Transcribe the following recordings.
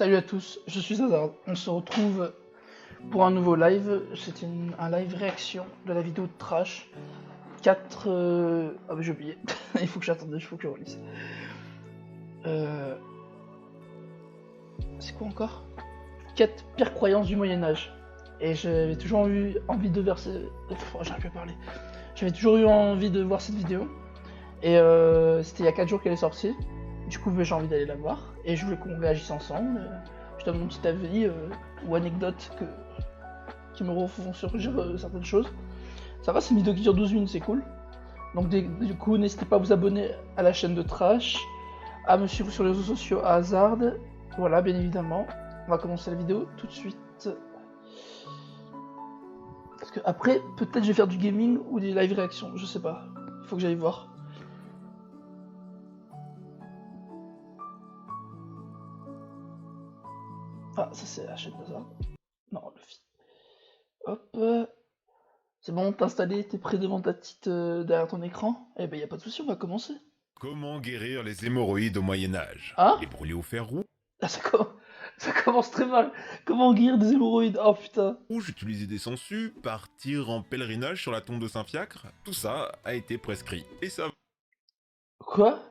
Salut à tous, je suis Hazard. On se retrouve pour un nouveau live. C'est un live réaction de la vidéo de Trash. 4... Ah bah j'ai oublié. Il faut que j'attende, il faut que je relise. C'est quoi encore 4 pires croyances du Moyen-Âge. Et j'avais toujours eu envie de verser... j'arrive plus à parler. J'avais toujours eu envie de voir cette vidéo. Et c'était il y a 4 jours qu'elle est sortie. Du coup, j'ai envie d'aller la voir. Et je voulais qu'on réagisse ensemble. Je donne mon petit avis ou anecdote qui me refont surgir certaines choses. Ça va, c'est une vidéo qui dure 12 minutes, c'est cool. Donc du coup, n'hésitez pas à vous abonner à la chaîne de Trash, à me suivre sur les réseaux sociaux à Hazard. Voilà, bien évidemment. On va commencer la vidéo tout de suite. Parce que après, peut-être je vais faire du gaming ou des live réactions, je sais pas. Il faut que j'aille voir. Ah, ça c'est la chaîne d'Hazard. Non, le feed. Hop. C'est bon, t'es installé, t'es prêt devant ta petite derrière ton écran? Eh ben y a pas de souci, on va commencer. Comment guérir les hémorroïdes au Moyen-Âge? Ah, Les brûler au fer rouge, ah ça commence très mal. Comment guérir des hémorroïdes? Oh putain. utiliser des sangsues, partir en pèlerinage sur la tombe de Saint-Fiacre, tout ça a été prescrit. Et ça Quoi?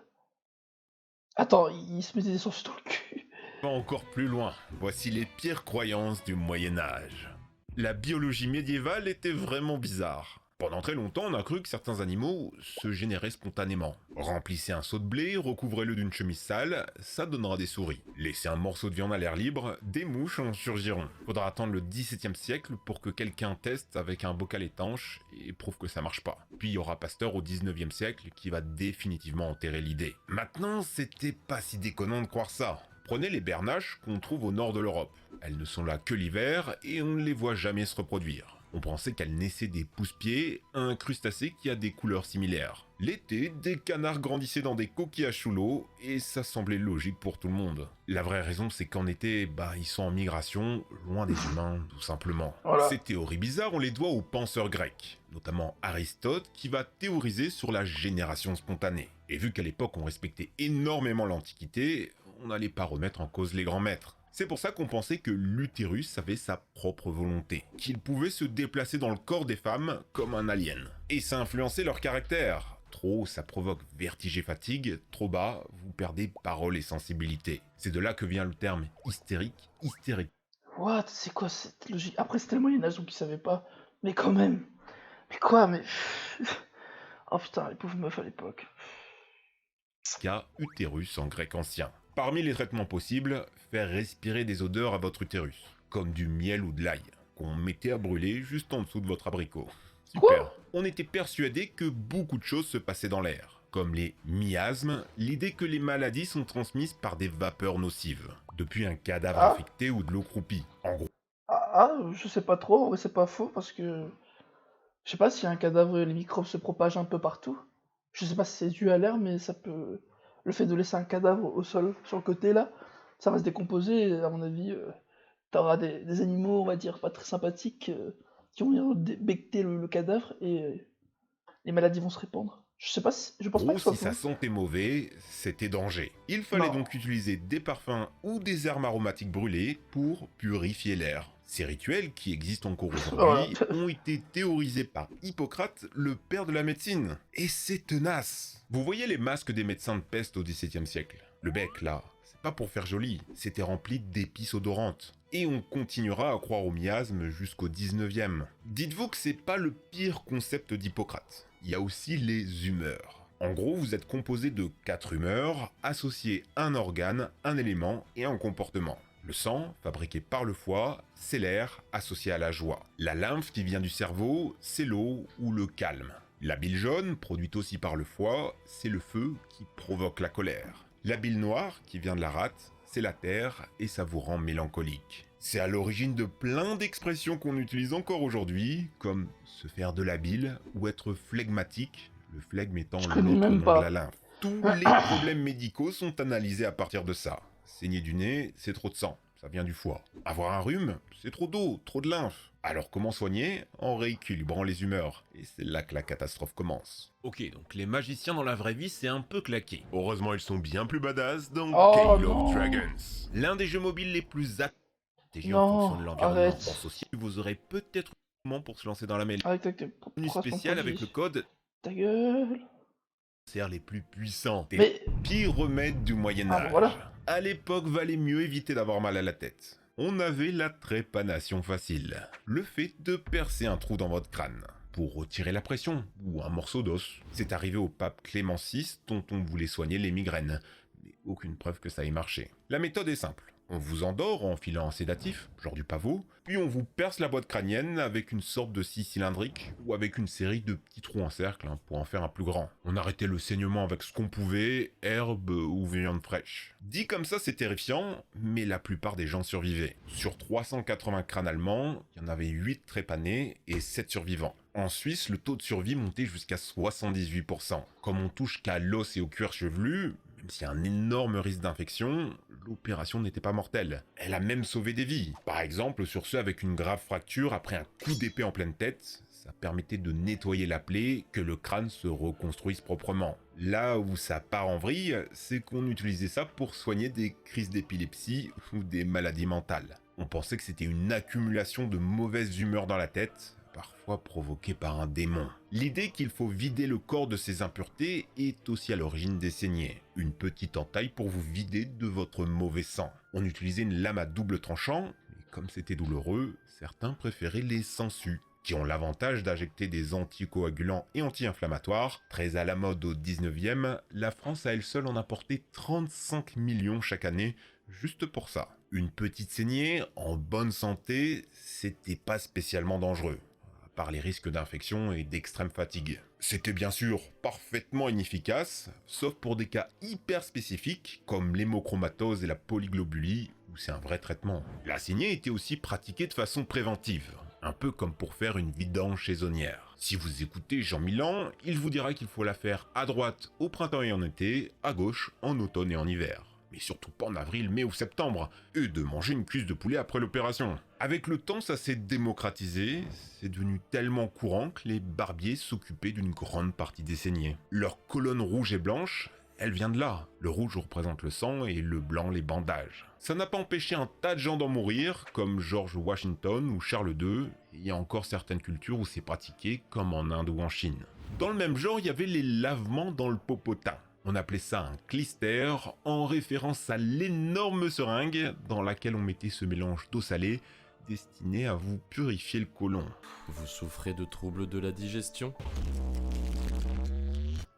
Attends, il se mettait des sources dans le cul. va encore plus loin. Voici les pires croyances du Moyen-Âge. La biologie médiévale était vraiment bizarre. Pendant très longtemps, on a cru que certains animaux se généraient spontanément. Remplissez un seau de blé, recouvrez-le d'une chemise sale, ça donnera des souris. Laissez un morceau de viande à l'air libre, des mouches en surgiront. Faudra attendre le XVIIe siècle pour que quelqu'un teste avec un bocal étanche et prouve que ça marche pas. Puis il y aura Pasteur au XIXe siècle qui va définitivement enterrer l'idée. Maintenant, c'était pas si déconnant de croire ça. Prenez les bernaches qu'on trouve au nord de l'Europe. Elles ne sont là que l'hiver et on ne les voit jamais se reproduire. On pensait qu'elles naissaient des pousse-pieds, un crustacé qui a des couleurs similaires. L'été, des canards grandissaient dans des coquillages sous l'eau et ça semblait logique pour tout le monde. La vraie raison, c'est qu'en été, ils sont en migration, loin des humains, tout simplement. Voilà. Ces théories bizarres, on les doit aux penseurs grecs, notamment Aristote, qui va théoriser sur la génération spontanée. Et vu qu'à l'époque on respectait énormément l'Antiquité, on n'allait pas remettre en cause les grands maîtres. C'est pour ça qu'on pensait que l'utérus avait sa propre volonté, qu'il pouvait se déplacer dans le corps des femmes comme un alien. Et ça influençait leur caractère. Trop, ça provoque vertige et fatigue, trop bas, vous perdez parole et sensibilité. C'est de là que vient le terme hystérique. What? C'est quoi cette logique? Après, c'était le Moyen-Âge, donc ils savaient pas. Mais quand même. Mais quoi? Mais. Oh putain, les pauvres meufs à l'époque. Utérus en grec ancien. Parmi les traitements possibles, faire respirer des odeurs à votre utérus, comme du miel ou de l'ail, qu'on mettait à brûler juste en dessous de votre abricot. Super. Quoi? On était persuadé que beaucoup de choses se passaient dans l'air, comme les miasmes, l'idée que les maladies sont transmises par des vapeurs nocives, depuis un cadavre infecté ou de l'eau croupie. En gros, Je sais pas trop, mais c'est pas faux parce que. Je sais pas si un cadavre, les microbes se propagent un peu partout. Je sais pas si c'est dû à l'air, mais ça peut. Le fait de laisser un cadavre au sol, sur le côté là, ça va se décomposer, et à mon avis, t'auras des animaux, on va dire, pas très sympathiques, qui vont venir becter le cadavre et les maladies vont se répandre. Je sais pas si. Je pense pas que ce soit si ça faux. sentait mauvais, c'était danger. Il fallait Non. donc utiliser des parfums ou des herbes aromatiques brûlées pour purifier l'air. Ces rituels, qui existent encore aujourd'hui, ont été théorisés par Hippocrate, le père de la médecine. Et c'est tenace. Vous voyez les masques des médecins de peste au XVIIe siècle? Le bec, là, c'est pas pour faire joli, c'était rempli d'épices odorantes. Et on continuera à croire au miasme jusqu'au 19e. Dites-vous que c'est pas le pire concept d'Hippocrate. Il y a aussi les humeurs. En gros, vous êtes composé de 4 humeurs, associées à un organe, un élément et un comportement. Le sang, fabriqué par le foie, c'est l'air associé à la joie. La lymphe qui vient du cerveau, c'est l'eau ou le calme. La bile jaune, produite aussi par le foie, c'est le feu qui provoque la colère. La bile noire, qui vient de la rate, c'est la terre et ça vous rend mélancolique. C'est à l'origine de plein d'expressions qu'on utilise encore aujourd'hui, comme se faire de la bile ou être flegmatique, le flegme étant l'autre nom de la lymphe. Tous les problèmes médicaux sont analysés à partir de ça. Saigner du nez, c'est trop de sang. Ça vient du foie. Avoir un rhume, c'est trop d'eau, trop de lymphe. Alors comment soigner? En rééquilibrant les humeurs. Et c'est là que la catastrophe commence. Ok, donc les magiciens dans la vraie vie, c'est un peu claqué. Heureusement, ils sont bien plus badass dans Oh Gale non. of Dragons. L'un des jeux mobiles les plus stratégiques en Non, fonction de l'environnement. arrête. Pense aussi que vous aurez peut-être un moment pour se lancer dans la mêlée. Arrête, Menu spécial avec le code Ta gueule. les plus puissants. Des Mais... pires remèdes du Moyen-Âge. Ah, bah voilà. À l'époque, valait mieux éviter d'avoir mal à la tête. On avait la trépanation facile. Le fait de percer un trou dans votre crâne pour retirer la pression ou un morceau d'os. C'est arrivé au pape Clément VI dont on voulait soigner les migraines. Mais aucune preuve que ça ait marché. La méthode est simple. On vous endort en filant un sédatif, genre du pavot, puis on vous perce la boîte crânienne avec une sorte de scie cylindrique ou avec une série de petits trous en cercle pour en faire un plus grand. On arrêtait le saignement avec ce qu'on pouvait, herbe ou viande fraîche. Dit comme ça, c'est terrifiant, mais la plupart des gens survivaient. Sur 380 crânes allemands, il y en avait 8 trépanés et 7 survivants. En Suisse, le taux de survie montait jusqu'à 78%. Comme on touche qu'à l'os et au cuir chevelu, même s'il y a un énorme risque d'infection, l'opération n'était pas mortelle. Elle a même sauvé des vies. Par exemple, sur ceux avec une grave fracture après un coup d'épée en pleine tête, ça permettait de nettoyer la plaie, que le crâne se reconstruise proprement. Là où ça part en vrille, c'est qu'on utilisait ça pour soigner des crises d'épilepsie ou des maladies mentales. On pensait que c'était une accumulation de mauvaises humeurs dans la tête, parfois provoquée par un démon. L'idée qu'il faut vider le corps de ses impuretés est aussi à l'origine des saignées. Une petite entaille pour vous vider de votre mauvais sang. On utilisait une lame à double tranchant, mais comme c'était douloureux, certains préféraient les sangsues, qui ont l'avantage d'injecter des anticoagulants et anti-inflammatoires. Très à la mode au 19e, la France à elle seule en importait 35 millions chaque année, juste pour ça. Une petite saignée, en bonne santé, c'était pas spécialement dangereux, par les risques d'infection et d'extrême fatigue. C'était bien sûr parfaitement inefficace, sauf pour des cas hyper spécifiques, comme l'hémochromatose et la polyglobulie, où c'est un vrai traitement. La saignée était aussi pratiquée de façon préventive, un peu comme pour faire une vidange saisonnière. Si vous écoutez Jean Milan, il vous dira qu'il faut la faire à droite au printemps et en été, à gauche en automne et en hiver. Mais surtout pas en avril, mai ou septembre, et de manger une cuisse de poulet après l'opération. Avec le temps, ça s'est démocratisé, c'est devenu tellement courant que les barbiers s'occupaient d'une grande partie des saignées. Leur colonne rouge et blanche, elle vient de là. Le rouge représente le sang et le blanc les bandages. Ça n'a pas empêché un tas de gens d'en mourir, comme George Washington ou Charles II, et il y a encore certaines cultures où c'est pratiqué, comme en Inde ou en Chine. Dans le même genre, il y avait les lavements dans le popotin. On appelait ça un clister, en référence à l'énorme seringue dans laquelle on mettait ce mélange d'eau salée destiné à vous purifier le côlon. Vous souffrez de troubles de la digestion?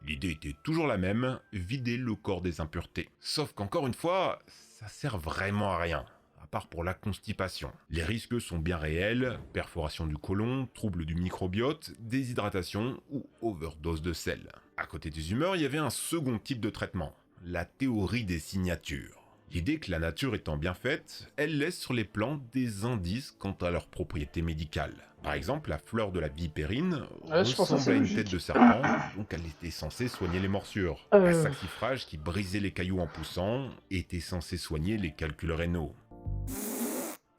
L'idée était toujours la même, vider le corps des impuretés. Sauf qu'encore une fois, ça sert vraiment à rien, à part pour la constipation. Les risques sont bien réels, perforation du côlon, troubles du microbiote, déshydratation ou overdose de sel. À côté des humeurs, il y avait un second type de traitement, la théorie des signatures. L'idée que la nature étant bien faite, elle laisse sur les plantes des indices quant à leurs propriétés médicales. Par exemple, la fleur de la vipérine ressemble à une tête de serpent, donc elle était censée soigner les morsures. Un saxifrage qui brisait les cailloux en poussant était censé soigner les calculs rénaux.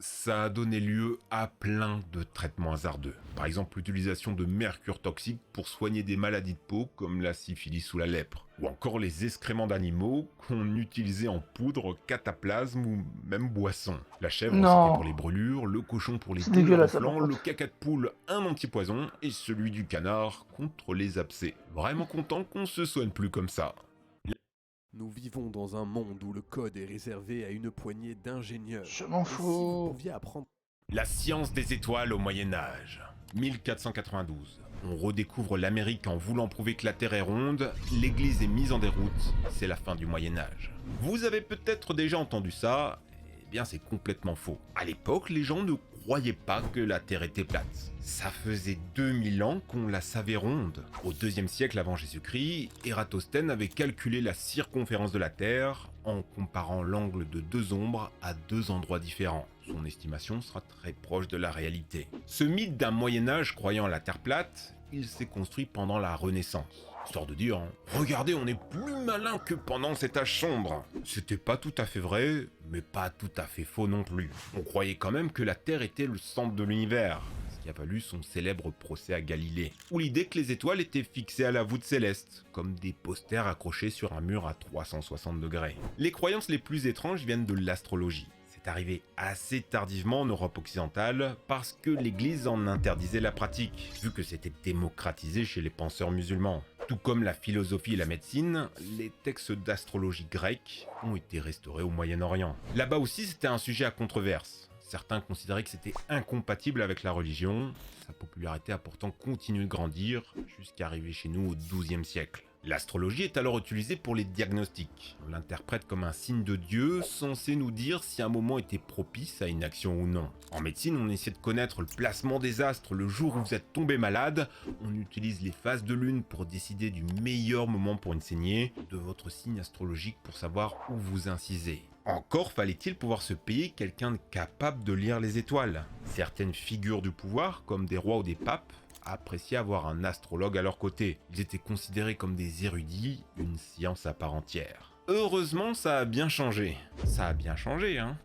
Ça a donné lieu à plein de traitements hasardeux. Par exemple, l'utilisation de mercure toxique pour soigner des maladies de peau comme la syphilis ou la lèpre. Ou encore les excréments d'animaux qu'on utilisait en poudre, cataplasme ou même boisson. La chèvre, c'était pour les brûlures, le cochon pour les douleurs au flanc, le caca de poule, un antipoison, et celui du canard contre les abcès. Vraiment content qu'on se soigne plus comme ça. Nous vivons dans un monde où le code est réservé à une poignée d'ingénieurs. Je m'en fous. Si vous pouviez apprendre... La science des étoiles au Moyen-Âge. 1492. On redécouvre l'Amérique en voulant prouver que la Terre est ronde, l'Église est mise en déroute, c'est la fin du Moyen-Âge. Vous avez peut-être déjà entendu ça, eh bien c'est complètement faux. À l'époque, les gens ne croyaient pas que la Terre était plate. Ça faisait 2000 ans qu'on la savait ronde. Au 2e siècle avant Jésus-Christ, Ératosthène avait calculé la circonférence de la Terre en comparant l'angle de deux ombres à deux endroits différents. Son estimation sera très proche de la réalité. Ce mythe d'un Moyen-Âge croyant à la Terre plate, il s'est construit pendant la Renaissance. Histoire de dire, regardez, on est plus malin que pendant cet âge sombre. C'était pas tout à fait vrai, Mais pas tout à fait faux non plus. On croyait quand même que la Terre était le centre de l'univers, ce qui a valu son célèbre procès à Galilée, ou l'idée que les étoiles étaient fixées à la voûte céleste, comme des posters accrochés sur un mur à 360 degrés. Les croyances les plus étranges viennent de l'astrologie. C'est arrivé assez tardivement en Europe occidentale parce que l'Église en interdisait la pratique, vu que c'était démocratisé chez les penseurs musulmans. Tout comme la philosophie et la médecine, les textes d'astrologie grecque ont été restaurés au Moyen-Orient. Là-bas aussi, c'était un sujet à controverse. Certains considéraient que c'était incompatible avec la religion. Sa popularité a pourtant continué de grandir jusqu'à arriver chez nous au XIIe siècle. L'astrologie est alors utilisée pour les diagnostics. On l'interprète comme un signe de Dieu, censé nous dire si un moment était propice à une action ou non. En médecine, on essaie de connaître le placement des astres le jour où vous êtes tombé malade. On utilise les phases de lune pour décider du meilleur moment pour une saignée, de votre signe astrologique pour savoir où vous incisez. Encore fallait-il pouvoir se payer quelqu'un capable de lire les étoiles. Certaines figures du pouvoir, comme des rois ou des papes, appréciaient avoir un astrologue à leur côté. Ils étaient considérés comme des érudits, une science à part entière. Heureusement, ça a bien changé. Ça a bien changé, hein.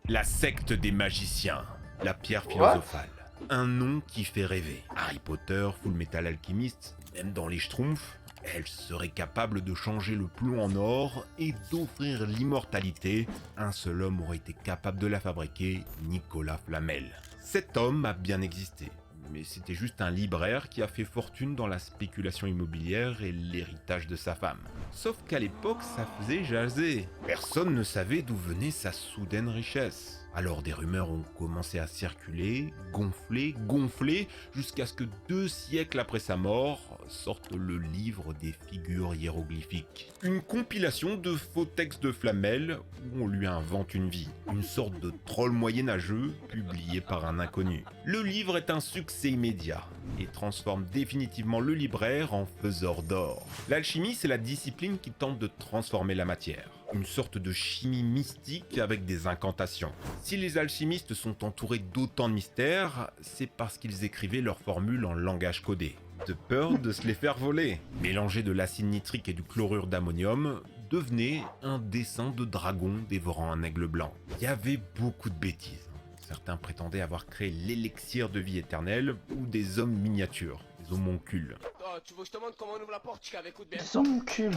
La secte des magiciens, la pierre philosophale. Un nom qui fait rêver. Harry Potter, Full Metal Alchemist, même dans les Schtroumpfs, elle serait capable de changer le plomb en or et d'offrir l'immortalité. Un seul homme aurait été capable de la fabriquer, Nicolas Flamel. Cet homme a bien existé. Mais c'était juste un libraire qui a fait fortune dans la spéculation immobilière et l'héritage de sa femme. Sauf qu'à l'époque, ça faisait jaser. Personne ne savait d'où venait sa soudaine richesse. Alors des rumeurs ont commencé à circuler, gonfler, jusqu'à ce que 2 siècles après sa mort, sorte le livre des figures hiéroglyphiques. Une compilation de faux textes de Flamel où on lui invente une vie. Une sorte de troll moyenâgeux publié par un inconnu. Le livre est un succès immédiat et transforme définitivement le libraire en faiseur d'or. L'alchimie, c'est la discipline qui tente de transformer la matière. Une sorte de chimie mystique avec des incantations. Si les alchimistes sont entourés d'autant de mystères, c'est parce qu'ils écrivaient leurs formules en langage codé, de peur de se les faire voler. Mélanger de l'acide nitrique et du chlorure d'ammonium devenait un dessin de dragon dévorant un aigle blanc. Il y avait beaucoup de bêtises. Certains prétendaient avoir créé l'élixir de vie éternelle ou des hommes miniatures, des homoncules. Oh, tu veux que je te montre comment on ouvre la porte, chica, avec coup de bière. Des homoncules.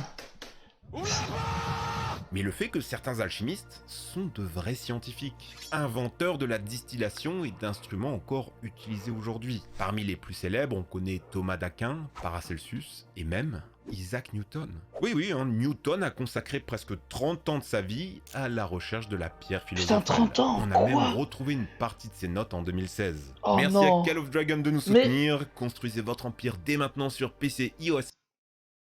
Mais le fait que certains alchimistes sont de vrais scientifiques, inventeurs de la distillation et d'instruments encore utilisés aujourd'hui. Parmi les plus célèbres, on connaît Thomas d'Aquin, Paracelsus et même Isaac Newton. Oui, Newton a consacré presque 30 ans de sa vie à la recherche de la pierre philosophale. Putain, 30 ans. On a quoi même retrouvé une partie de ses notes en 2016. Oh Merci non. à Call of Dragon de nous soutenir. Construisez votre empire dès maintenant sur PC, iOS.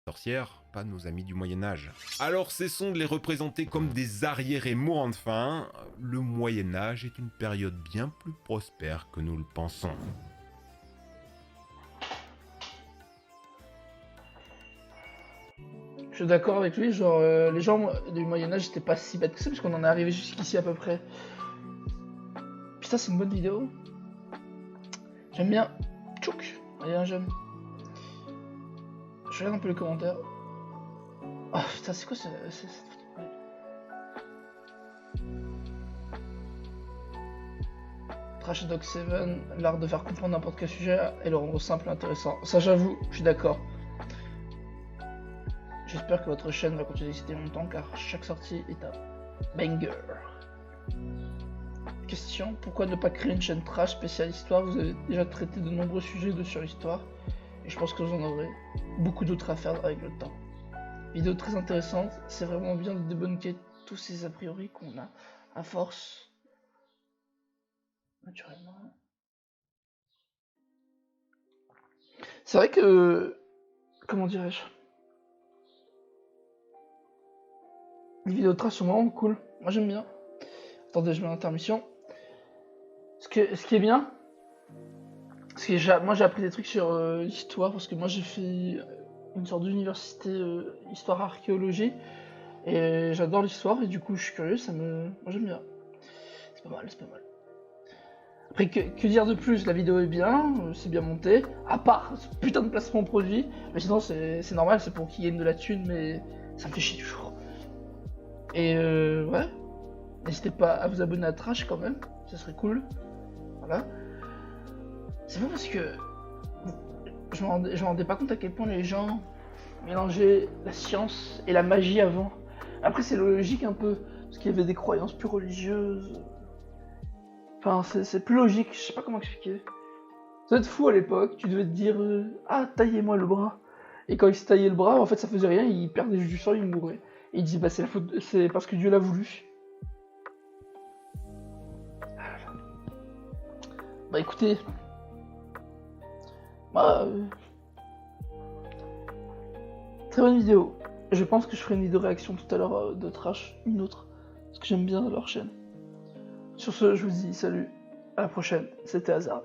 Sorcières, pas nos amis du Moyen-Âge. Alors cessons de les représenter comme des arriérés mourants de faim. Le Moyen-Âge est une période bien plus prospère que nous le pensons. Je suis d'accord avec lui, genre les gens du Moyen-Âge c'était pas si bête que ça, parce qu'on en est arrivé jusqu'ici à peu près. Putain, c'est une bonne vidéo. J'aime bien. Tchouk. Allez, j'aime. Je regarde un peu les commentaires. Oh putain, c'est quoi cette photo? Trash Dog 7, l'art de faire comprendre n'importe quel sujet et le rendre simple et intéressant. Ça, j'avoue, je suis d'accord. J'espère que votre chaîne va continuer d'exister longtemps car chaque sortie est un banger. Question, pourquoi ne pas créer une chaîne trash spéciale histoire? Vous avez déjà traité de nombreux sujets sur l'histoire et je pense que vous en aurez beaucoup d'autres à faire avec le temps. Vidéo très intéressante, c'est vraiment bien de débunker tous ces a priori qu'on a à force. Naturellement. C'est vrai que... Comment dirais-je? Les vidéos de trash sont vraiment cool. Moi j'aime bien. Attendez, je mets l'intermission. Ce qui est bien, c'est que moi j'ai appris des trucs sur l'histoire parce que moi j'ai fait une sorte d'université histoire archéologie et j'adore l'histoire et du coup je suis curieux, moi j'aime bien. C'est pas mal, c'est pas mal. Après que dire de plus, la vidéo est bien, c'est bien monté, à part ce putain de placement produit, mais sinon c'est normal, c'est pour qu'ils gagnent de la thune mais ça me fait chier toujours. Et ouais, N'hésitez pas à vous abonner à Trash quand même, ça serait cool. Voilà. C'est pas parce que je me rendais pas compte à quel point les gens mélangeaient la science et la magie avant. Après c'est logique un peu, parce qu'il y avait des croyances plus religieuses. Enfin c'est plus logique, je sais pas comment expliquer. Ça doit être fou à l'époque, tu devais te dire ah taillez-moi le bras. Et quand il se taillait le bras, en fait ça faisait rien, il perdait du sang, il mourait. Et il disait bah c'est parce que Dieu l'a voulu. Bah écoutez, bah, très bonne vidéo. Je pense que je ferai une vidéo réaction tout à l'heure de Trash, une autre, parce que j'aime bien leur chaîne. Sur ce, je vous dis salut, à la prochaine, c'était Hazard.